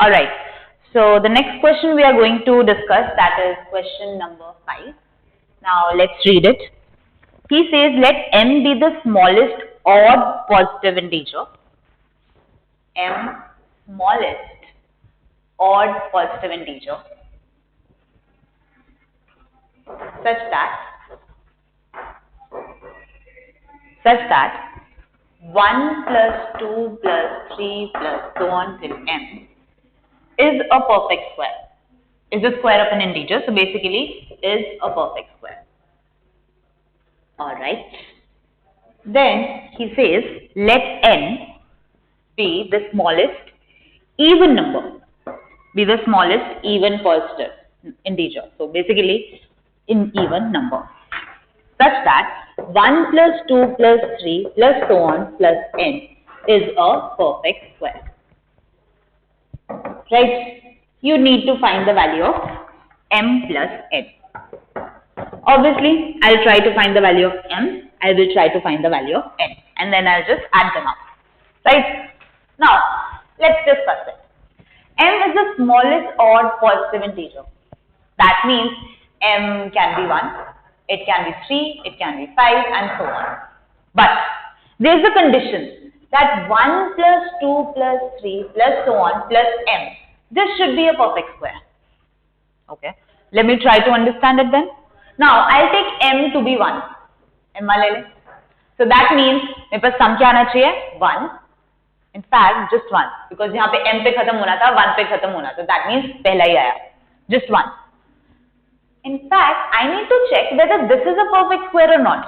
Alright, so the next question we are going to discuss, that is question number 5. Now let's read it. He says let m be the smallest odd positive integer. M smallest odd positive integer such that 1 plus 2 plus 3 plus so on till m is a perfect square. Is the square of an integer, so basically is a perfect square. Alright. Then he says let n be the smallest even number, be the smallest even positive integer. So basically in even number such that 1 plus 2 plus 3 plus so on plus n is a perfect square. Right? You need to find the value of m plus n. Obviously, I'll try to find the value of m. I will try to find the value of n. And then I'll just add them up. Right? Now, let's discuss it. M is the smallest odd positive integer. That means m can be 1, it can be 3, it can be 5 and so on. But there is a condition that 1 plus 2 plus 3 plus so on plus m. This should be a perfect square. Okay. Let me try to understand it then. Now, I'll take m to be 1. M so that means मेरे पास sum क्या आना चाहिए? 1. In fact, just 1. Because यहाँ पे m पे खत्म होना था, 1 पे खत्म होना था. That means पहला ही आया. Just 1. In fact, I need to check whether this is a perfect square or not.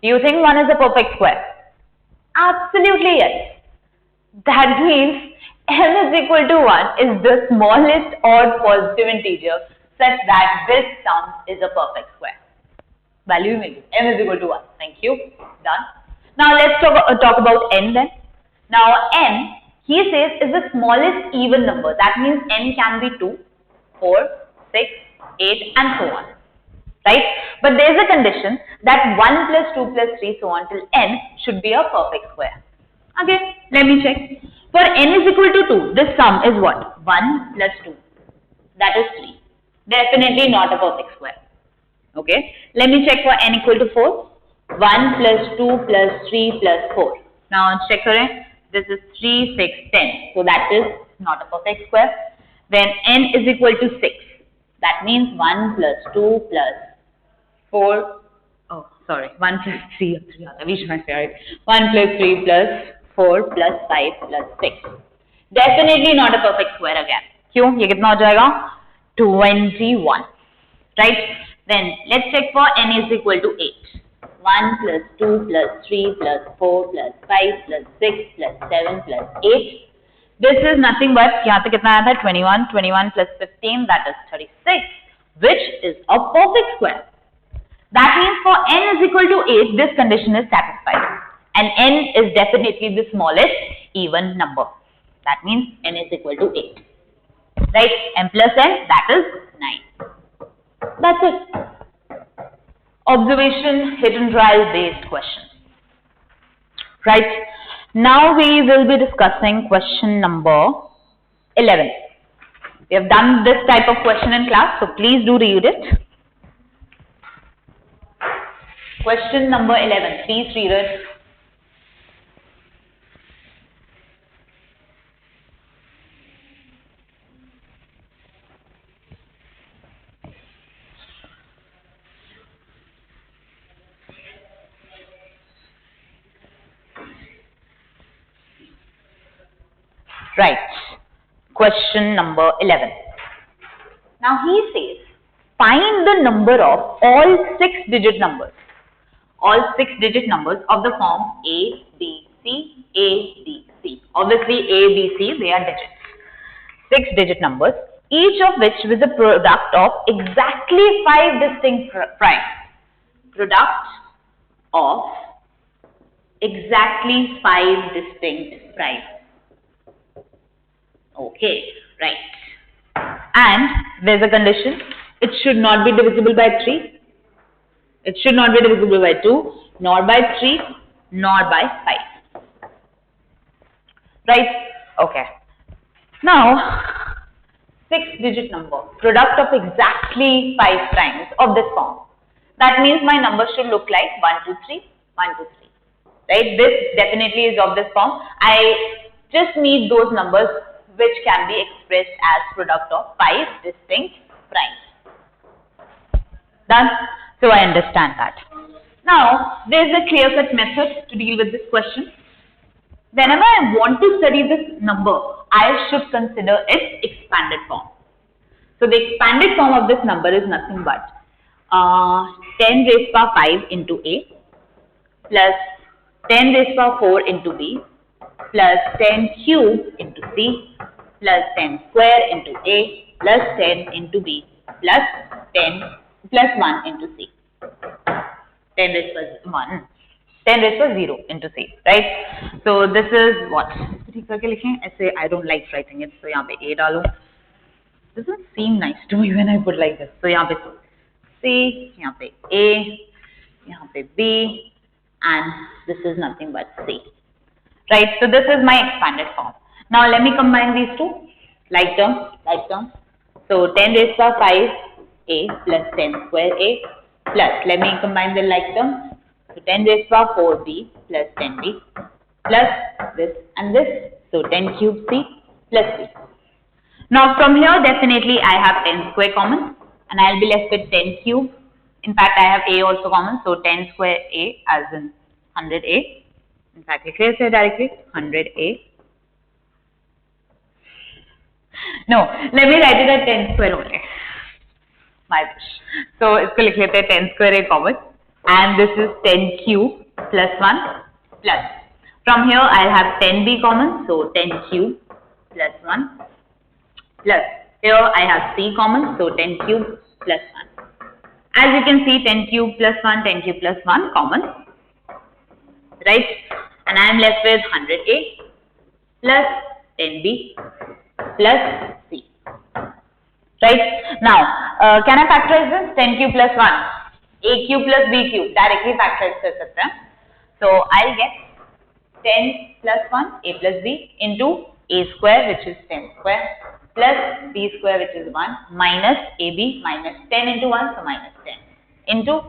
Do you think 1 is a perfect square? Absolutely yes. That means m is equal to 1 is the smallest odd positive integer such that this sum is a perfect square. Value m is equal to 1. Thank you. Done. Now let's talk about n then. Now n, he says, is the smallest even number. That means n can be 2, 4, 6, 8 and so on. Right? But there is a condition that 1 plus 2 plus 3 so on till n should be a perfect square. Okay, let me check. For n is equal to 2, this sum is what? 1 plus 2. That is 3. Definitely not a perfect square. Okay, let me check for n equal to 4. 1 plus 2 plus 3 plus 4. Now check kare. This is 3, 6, 10. So that is not a perfect square. Then n is equal to 6. That means 1 plus 2 plus 4. Oh, sorry. 1 plus 3. 1 plus 3 plus 4 plus 5 plus 6. Definitely not a perfect square again. क्यों? ये कितना हो जाएगा? 21. Right? Then let's check for n is equal to 8. 1 plus 2 plus 3 plus 4 plus 5 plus 6 plus 7 plus 8. This is nothing but, यहाँ पे कितना आया था? 21. 21 plus 15, that is 36, which is a perfect square. That means for n is equal to 8, this condition is satisfied. And n is definitely the smallest even number. That means n is equal to 8. Right? M plus n, that is 9. That's it. Observation, hidden trial based questions. Right? Now we will be discussing question number 11. We have done this type of question in class, so please do read it. Question number 11. Please read it. Right. Question number 11. Now he says, find the number of all 6-digit numbers. All 6-digit numbers of the form A, B, C, A, B, C. Obviously A, B, C, they are digits. 6-digit numbers, each of which is a product of exactly 5 distinct primes. Product of exactly 5 distinct primes. Okay, right. And there's a condition. It should not be divisible by 3. It should not be divisible by 2, nor by 3, nor by 5. Right? Okay. Now, 6-digit number, product of exactly 5 primes of this form. That means my number should look like 1, 2, 3, 1, 2, 3. Right? This definitely is of this form. I just need those numbers which can be expressed as product of 5 distinct primes. Done? So I understand that. Now, there is a clear-cut method to deal with this question. Whenever I want to study this number, I should consider its expanded form. So the expanded form of this number is nothing but 10 raised power 5 into A plus 10 raised power 4 into B plus 10 cube into C plus 10 square into A plus 10 into B plus 10 plus 1 into C. 10 raised power 1. 10 raised to 0 into C, right? So this is what? I don't like writing it, so यहाँ पे A डालो. Doesn't seem nice to me when I put like this. So यहाँ पे C, यहाँ पे A, यहाँ पे B, and this is nothing but C, right? So this is my expanded form. Now let me combine these two, like term. So 10 raised to 5 A plus 10 square A plus, let me combine the like terms. So 10 raised to 4B plus 10B plus this and this. So 10 cube C plus B. Now from here definitely I have 10 square common and I will be left with 10 cube. In fact I have A also common. So 10 square A as in 100A. In fact let's say directly 100A. No, let me write it at 10 square only. My wish. So इसको लिख लेते हैं 10 square A common. And this is 10 cube plus 1 plus. From here I will have 10B common, so 10 cube plus 1 plus. Here I have C common, so 10 cube plus 1. As you can see 10 cube plus 1, 10 cube plus 1 common, right? And I am left with 100A plus 10B plus C. Right? Now, can I factorize this? 10 cube plus 1. A cube plus B cube directly factorize कर सकते हैं. So I'll get 10 plus 1 A plus B into A square which is 10 square plus B square which is 1 minus AB minus 10 into 1 so minus 10 into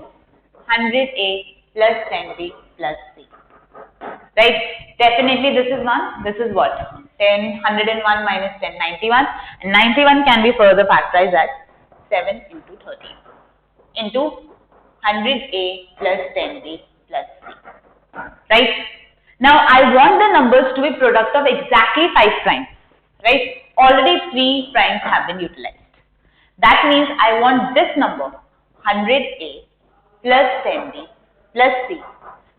100A plus 10B plus C. Right? Definitely this is 1. This is what? 10, 101 minus 10, 91. And 91 can be further factorized as 7 into 13 into 100A plus 10B plus C. Right? Now, I want the numbers to be product of exactly 5 primes. Right? Already 3 primes have been utilized. That means I want this number, 100A plus 10B plus C.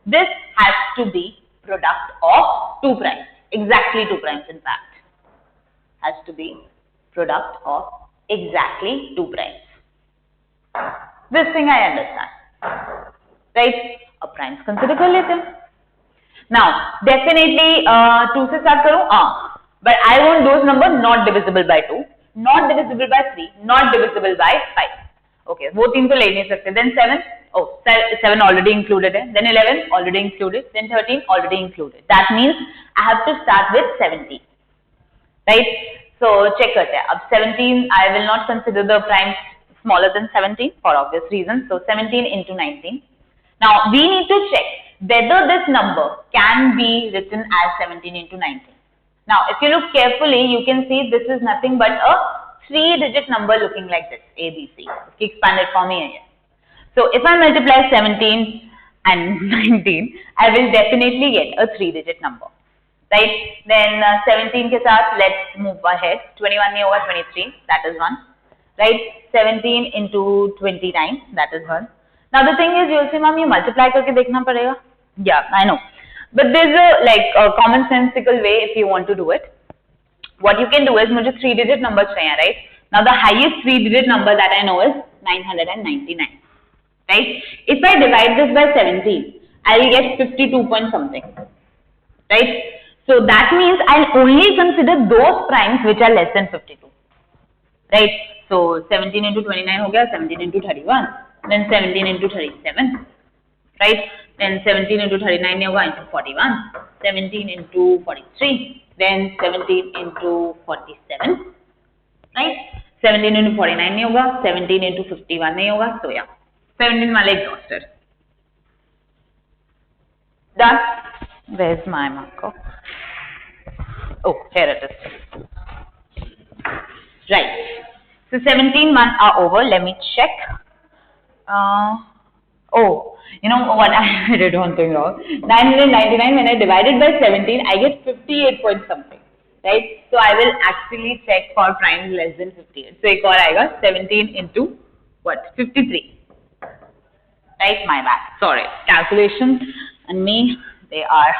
This has to be product of 2 primes. Exactly 2 primes in fact. Has to be product of exactly 2 primes. This thing I understand, right? अब primes consider कर लेते हैं. Now, definitely 2 से start करूँ, but I want those numbers not divisible by 2, not divisible by 3, not divisible by 5. Okay, वो 3 तो ले नहीं सकते. Then 7, 7 already included है. Then 11 already included. Then 13 already included. That means I have to start with 17, right? So check करते हैं. अब 17 I will not consider the primes smaller than 17 for obvious reasons. So 17 into 19. Now we need to check whether this number can be written as 17 into 19. Now if you look carefully, you can see this is nothing but a 3-digit number looking like this, ABC. Expanded form here. So if I multiply 17 and 19, I will definitely get a 3-digit number. Right? Then 17 के साथ let's move ahead. 21 नहीं होगा 23, that is 1. Right? 17 into 29, that is 1. Now the thing is, you'll see, ma'am, ये multiply करके देखना पड़ेगा. Yeah, I know. But there's a commonsensical way if you want to do it. What you can do is, मुझे 3-digit number चाहिए, right? Now the highest 3-digit number that I know is 999. Right? If I divide this by 17, I will get 52 point something. Right? So that means I'll only consider those primes which are less than 52. Right? So 17 into 29 हो गया, 17 into 31, then 17 into 37, right? Then 17 into 39 नहीं होगा into 41, 17 into 43, then 17 into 47, right? 17 into 49 नहीं होगा, 17 into 51 नहीं होगा, so yeah, 17 वाला exhausted. Done. Where's my marker? Oh, here it is. Right. So 17 1 are over. Let me check. Oh, you know what? I did one thing wrong. 999, when I divided by 17, I get 58 point something. Right? So I will actually check for primes less than 58. So ek aur aayega 17 into what? 53. Right? My bad. Sorry. Calculations and me, they are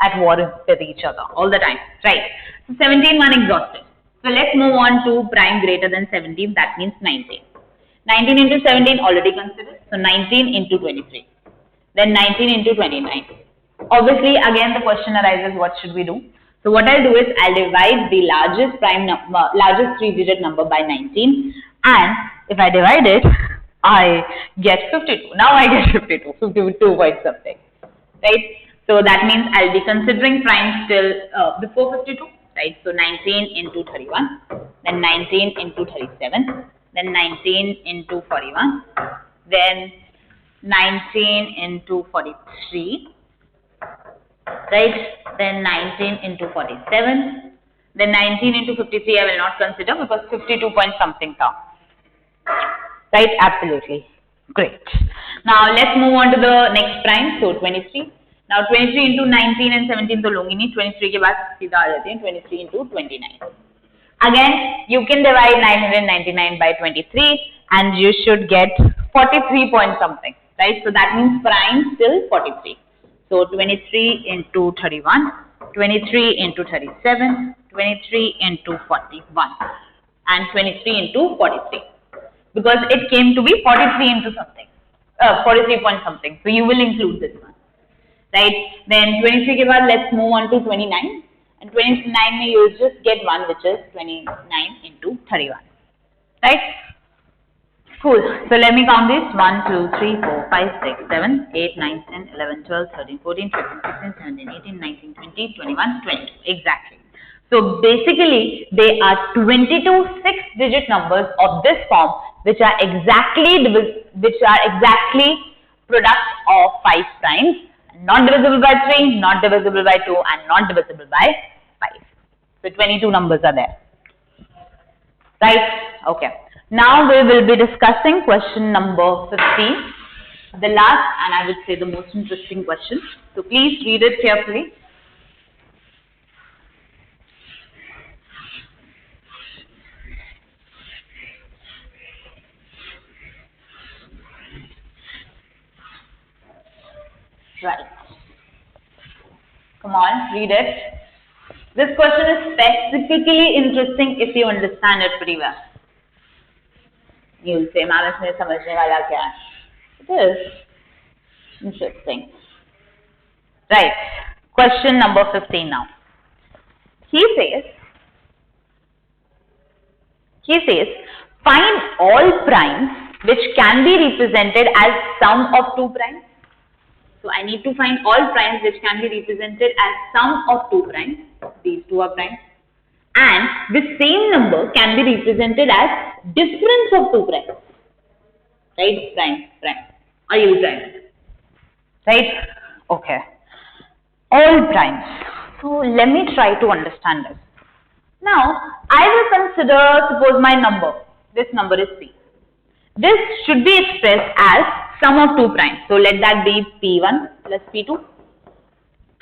at war with each other all the time. Right? So 17 1 exhausted. So let's move on to prime greater than 17. That means 19. 19 into 17 already considered. So 19 into 23. Then 19 into 29. Obviously, again the question arises, what should we do? So what I'll do is I'll divide the largest prime number, largest 3-digit number by 19, and if I divide it, I get 52. Now I get 52 point something, right? So that means I'll be considering prime still before 52, right? So 19 into 31, then 19 into 37, then 19 into 41, then 19 into 43, right? Then 19 into 47, then 19 into 53 I will not consider because 52 point something tha. Right? Absolutely. Great. Now let's move on to the next prime. So 23. Now 23 into 19 and 17 to लूंगी नहीं. 23 के बाद सीधा आ जाते हैं 23 into 29. Again, you can divide 999 by 23 and you should get 43 point something. Right? So that means prime still 43. So 23 into 31, 23 into 37, 23 into 41, and 23 into 43. Because it came to be 43 into something, 43 point something. So you will include this one, right? Then 23 ke baad, let's move on to 29. And 29 you will just get one, which is 29 into 31, right? Cool. So let me count this. 1, 2, 3, 4, 5, 6, 7, 8, 9, 10, 11, 12, 13, 14, 15, 16, 17, 18, 19, 20, 21, 22. Exactly. So basically, they are 22 6-digit numbers of this form, which are exactly product of 5 primes, not divisible by 3, not divisible by 2, and not divisible by 5. So 22 numbers are there. Right? Okay. Now we will be discussing question number 15, the last and I would say the most interesting question. So please read it carefully. Right. Come on, read it. This question is specifically interesting if you understand it pretty well. You'll say, "Ma'am, isme samajhne wala kya hai?" It is interesting. Right. Question number 15 now. He says, find all primes which can be represented as sum of 2 primes. So I need to find all primes which can be represented as sum of 2 primes. These 2 are primes. And this same number can be represented as difference of 2 primes. Right? Prime. Are you prime? Right? Okay. All primes. So let me try to understand this. Now, I will consider, suppose my number. This number is P. This should be expressed as sum of 2 primes. So let that be P1 plus P2.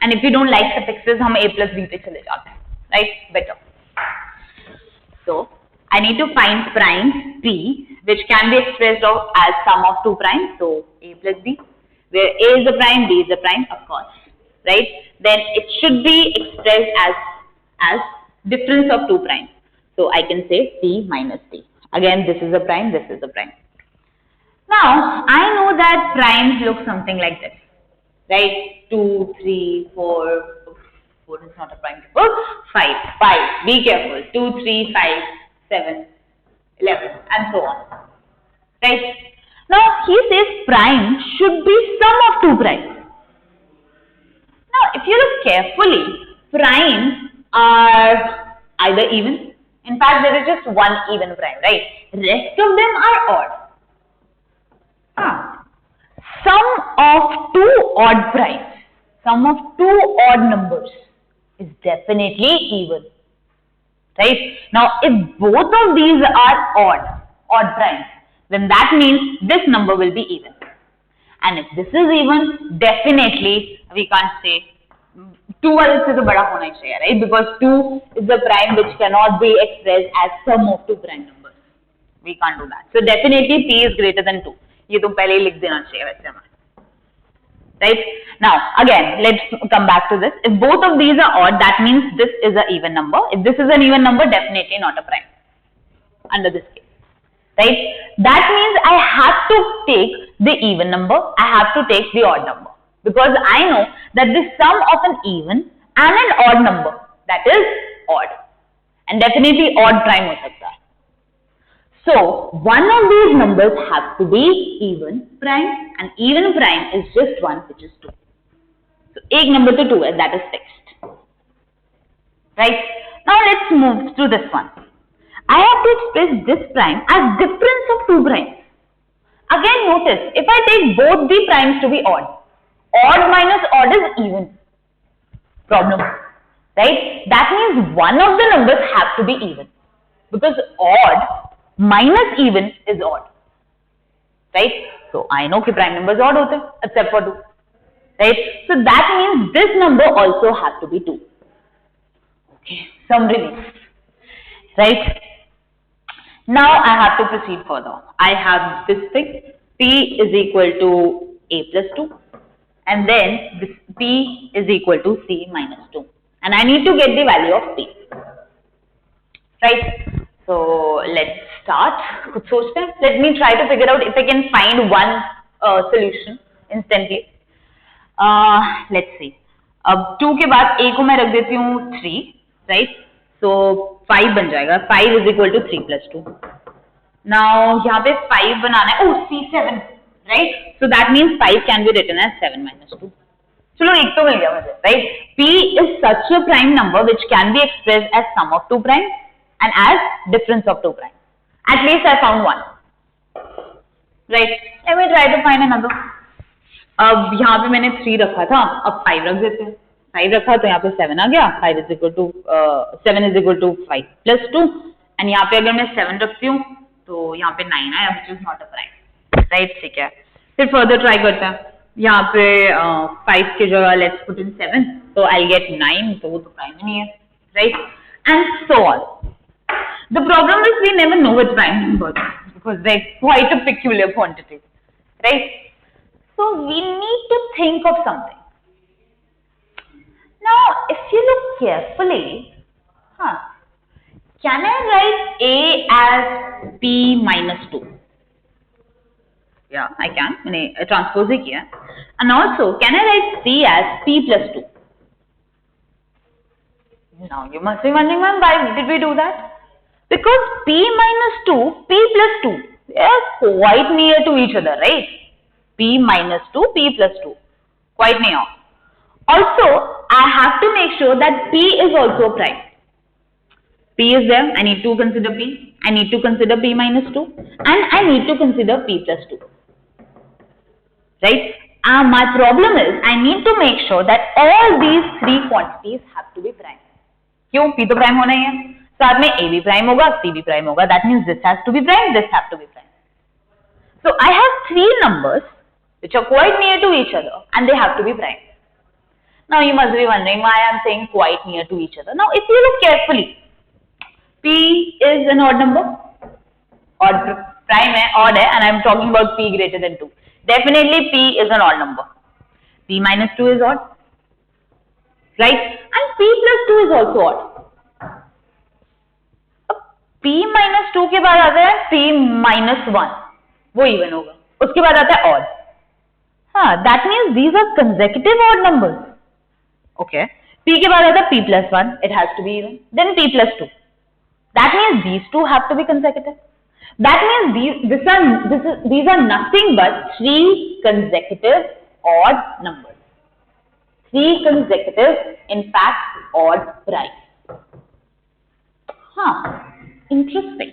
And if you don't like suffixes, हम A plus B पे चले जाते हैं. Right? Better. So, I need to find primes P which can be expressed as sum of 2 primes. So, A plus B, where A is a prime, B is a prime, of course. Right? Then it should be expressed as difference of 2 primes. So, I can say P minus D. Again, this is a prime, this is a prime. Now, I know that primes look something like this. Right? 2, 3, 4, 4 is not a prime. 5. Be careful. 2, 3, 5, 7, 11, and so on. Right? Now, he says prime should be sum of 2 primes. Now, if you look carefully, prime are either even. In fact, there is just one even prime, right? Rest of them are odd. Sum of two odd primes, sum of two odd numbers is definitely even, right? Now, if both of these are odd primes, then that means this number will be even. And if this is even, definitely we can't say 2 वाले से तो बड़ा होना ही चाहिए, right? Because 2 is a prime which cannot be expressed as sum of two prime numbers. We can't do that. So definitely p is greater than 2. ये तो पहले ही लिख देना चाहिए वैसे हमें. Right? Now, again, let's come back to this. If both of these are odd, that means this is an even number. If this is an even number, definitely not a prime under this case. Right? That means I have to take the even number, I have to take the odd number. Because I know that the sum of an even and an odd number, that is odd. And definitely odd prime ho sakta hai. So, one of these numbers have to be even prime, and even prime is just one, which is 2. So, एक number to 2 है, that is fixed. Right? Now, let's move to this one. I have to express this prime as difference of two primes. Again, notice, if I take both the primes to be odd minus odd is even. Problem. Right? That means one of the numbers have to be even. Because odd minus even is odd, right? So I know कि prime numbers odd होते हैं, except for 2, right? So that means this number also has to be 2. Okay, some relief, right? Now I have to proceed further. I have this thing, p is equal to a plus 2, and then this p is equal to c minus 2, and I need to get the value of p, right? So let's start. Let me try to figure out if I can find one solution instantly. Let's see. अब 2 के बाद a को मैं रख देती हूँ 3, right? So 5 बन जाएगा. 5 is equal to 3 plus 2. Now यहाँ पे 5 बनाना है. Oh, C7, right? So that means 5 can be written as 7 minus 2. चलो एक तो मिल गया मुझे, right? P is such a prime number which can be expressed as sum of two primes and as difference of two primes. At least I found one. Right? Let me try to find another. अब यहाँ पे मैंने 3 रखा था, अब 5 रख देते हैं. 5 रखा तो यहाँ पे 7 आ गया. 7 is equal to 5 plus 2. And यहाँ पे अगर मैं 7 रखती हूँ तो यहाँ पे 9 आया, which is not a prime. Right? ठीक है. फिर further try करते हैं. यहाँ पे 5 की जगह let's put in 7. So I'll get 9. तो वो तो prime ही नहीं है. Right? And so on. The problem is we never know which prime number because they're quite a peculiar quantity, right? So we need to think of something. Now, if you look carefully, can I write A as P minus 2? Yeah, I can. मैंने transpose ही किया. And also, can I write C as P plus 2? Now, you must be wondering, ma'am, why did we do that? Because P minus 2, P plus 2, they are quite near to each other, right? P minus 2, P plus 2, quite near. Also, I have to make sure that P is also a prime. P is there, I need to consider P, I need to consider P minus 2, and I need to consider P plus 2. Right? My problem is, I need to make sure that all these three quantities have to be prime. क्यों? P तो prime होना ही है. साथ में A भी prime होगा, C भी prime होगा. That means this has to be prime, this has to be prime. So I have three numbers which are quite near to each other and they have to be prime. Now you must be wondering why I am saying quite near to each other. Now if you look carefully, P is an odd number, odd prime है, odd है, and I am talking about P greater than 2. Definitely P is an odd number. P minus 2 is odd, right? And P plus 2 is also odd. P minus 2 के बाद आता है P minus 1, वो even होगा. उसके बाद आता है odd. That means these are consecutive odd numbers. Okay. P के बाद आता है P plus 1, it has to be even. Then P plus 2. That means these two have to be consecutive. That means these are nothing but three consecutive odd numbers. Three consecutive, in fact, odd primes. Interesting.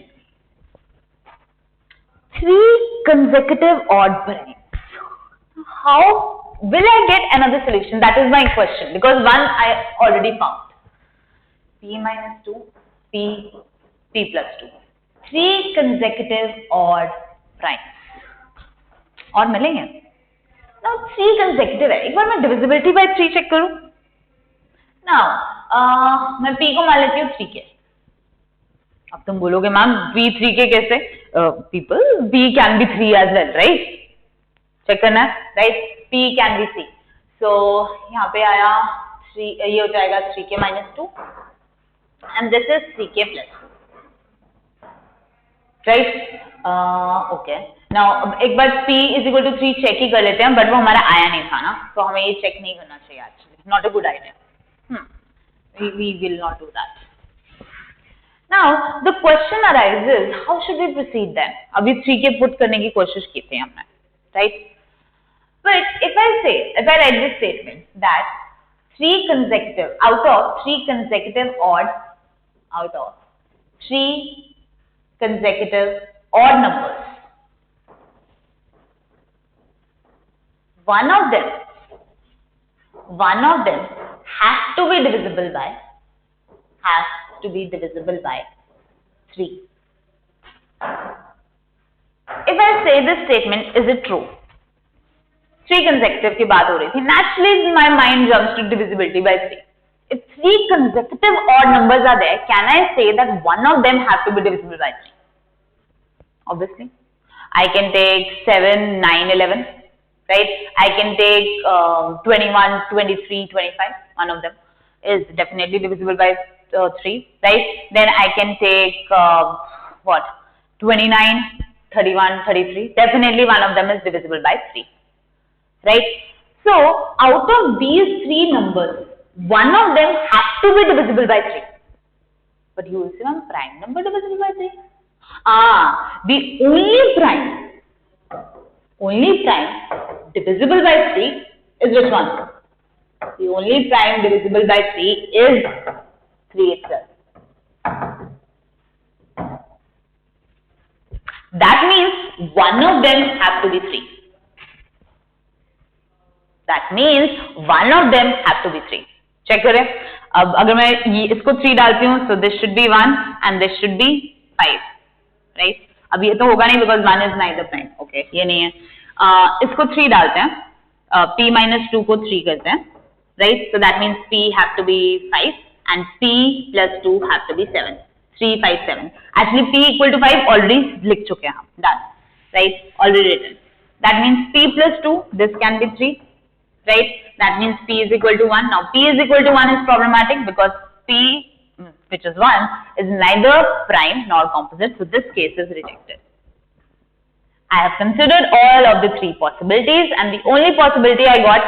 3 consecutive odd primes. How will I get another solution? That is my question, because one I already found. P minus 2, P plus 2. 3 consecutive odd primes. और मिलेंगे? Now 3 consecutive है. एक बार मैं divisibility by 3 check करूँ. Now मैं P को मान लेती हूँ 3K. अब तुम बोलोगे मैम B 3K कैसे? People, B can be 3 as well, right? Check करना है, right? P can be 3. So यहाँ पे आया 3, ये हो जाएगा 3K minus 2, and this is 3K plus 2, right? Okay. Now एक बार P is equal to 3 check ही कर लेते हैं, but वो हमारा आया नहीं था ना, तो हमें ये check नहीं करना चाहिए actually. Not a good idea. We will not do that. Now the question arises, how should we proceed then? अभी 3K put करने की कोशिश की थी हमने, right? But if I write this statement that 3 consecutive out of 3 consecutive odd numbers, one of them has to be divisible by 3. If I say this statement, is it true? 3 consecutive की बात हो रही थी. Naturally, my mind jumps to divisibility by 3. If 3 consecutive odd numbers are there, can I say that one of them has to be divisible by 3? Obviously. I can take 7, 9, 11, right? I can take 21, 23, 25. One of them is definitely divisible by 3, right? Then I can take 29, 31, 33. Definitely one of them is divisible by 3. Right? So, out of these 3 numbers, one of them has to be divisible by 3. But you will say one prime number divisible by 3. The only prime divisible by 3 is which one? The only prime divisible by 3 is 3 itself. That means one of them has to be 3. That means one of them has to be 3. Check करें. अब अगर मैं इसको 3 डालती हूँ, so this should be 1 and this should be 5, right? अब ये तो होगा नहीं because 1 is neither prime. Okay, ये नहीं है. इसको 3 डालते हैं. P minus 2 को 3 करते हैं, right? So that means P have to be 5 and P plus 2 have to be 7. 3, 5, 7. Actually P equal to 5 already लिख चुके हैं हम. Done, right? Already written. That means P plus 2, this can be 3. Right? That means P is equal to 1. Now P is equal to 1 is problematic because P, which is 1, is neither prime nor composite, so this case is rejected. I have considered all of the 3 possibilities and the only possibility I got,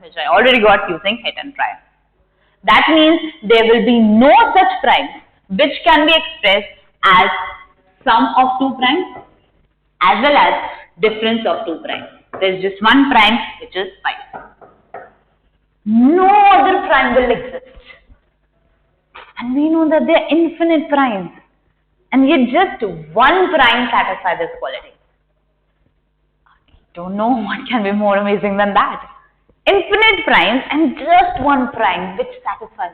which I already got using hit and try. That means there will be no such prime which can be expressed as sum of 2 primes as well as difference of 2 primes. There is just one prime which is 5. No other prime will exist. And we know that there are infinite primes. And yet just one prime satisfies this quality. I don't know what can be more amazing than that. Infinite primes and just one prime which satisfies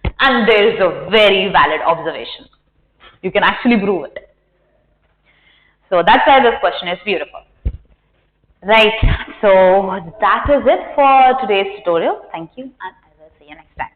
this. And there is a very valid observation. You can actually prove it. So that's why this question is beautiful. Right, so that is it for today's tutorial. Thank you and I will see you next time.